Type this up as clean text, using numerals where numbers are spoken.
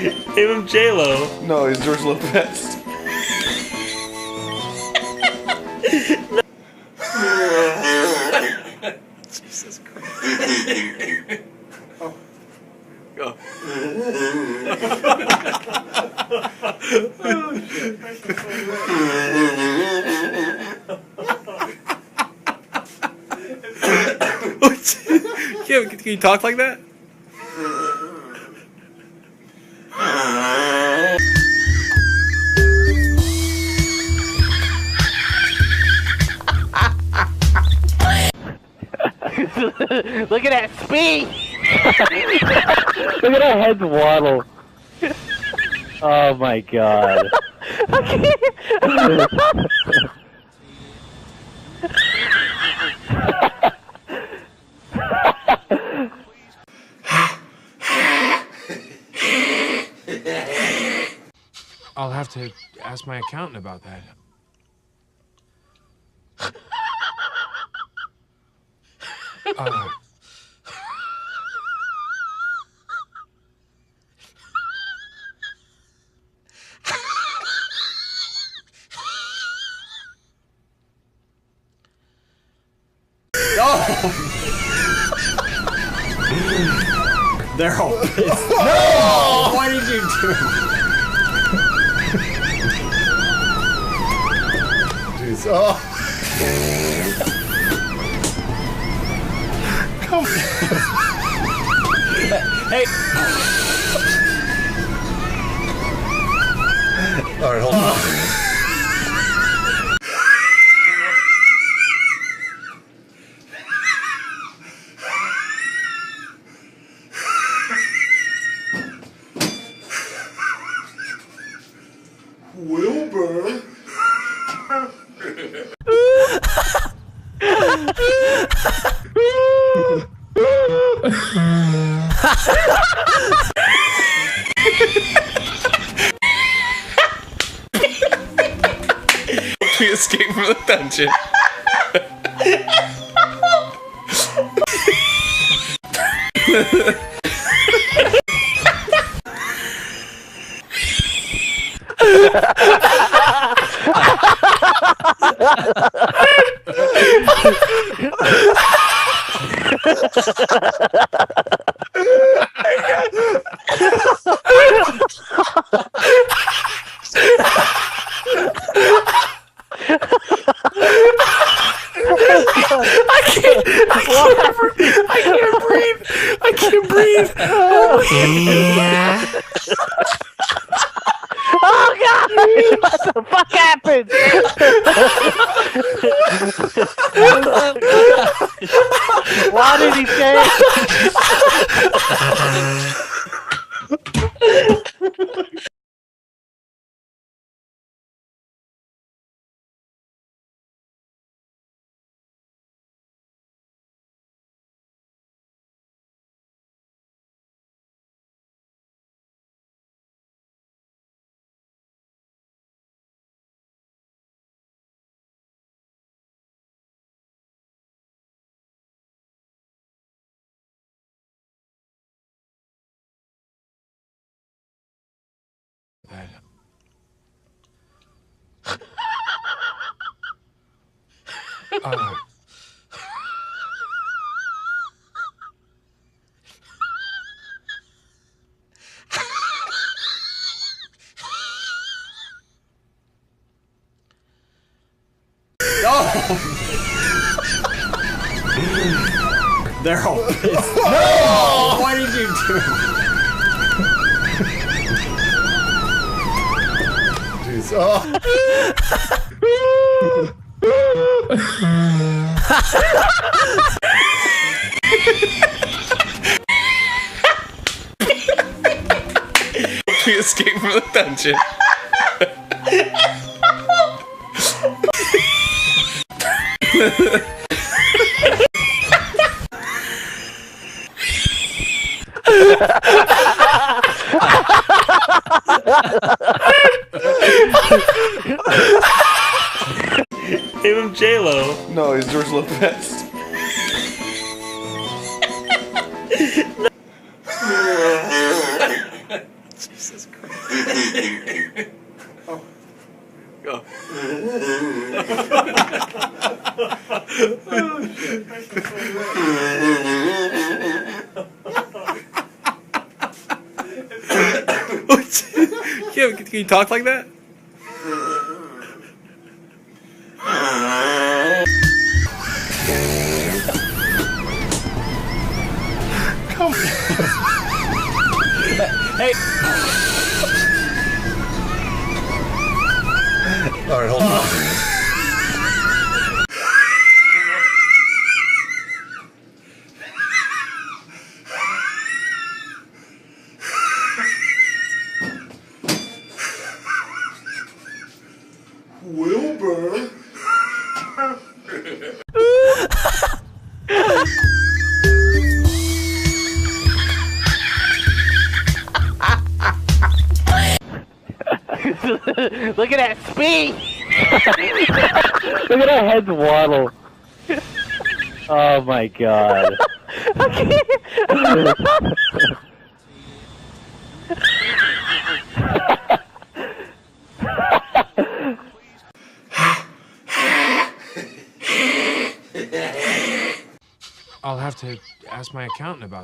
Name him J-Lo. No, he's George Lopez. Jesus Christ. Go. Can you talk like that? Look at that speed! Look at our heads waddle. Oh my god. I'll have to ask my accountant about that. They're all pissed. No! Why did you do it? Jeez. Oh. Come on. Hey. Alright, hold on. Wilbur. We escaped from the dungeon. I can't breathe. Oh god! What the fuck happened? Why did he say it? They're all pissed. No! Why did you do it? Jeez. Oh. We escaped from the dungeon. Name him J-Lo. No, he's George Lopez. Jesus Christ. Go. Can you talk like that? Hey. All right, hold on. Wilbur. Look at that speed! Look at our heads waddle. Oh my god. I'll have to ask my accountant about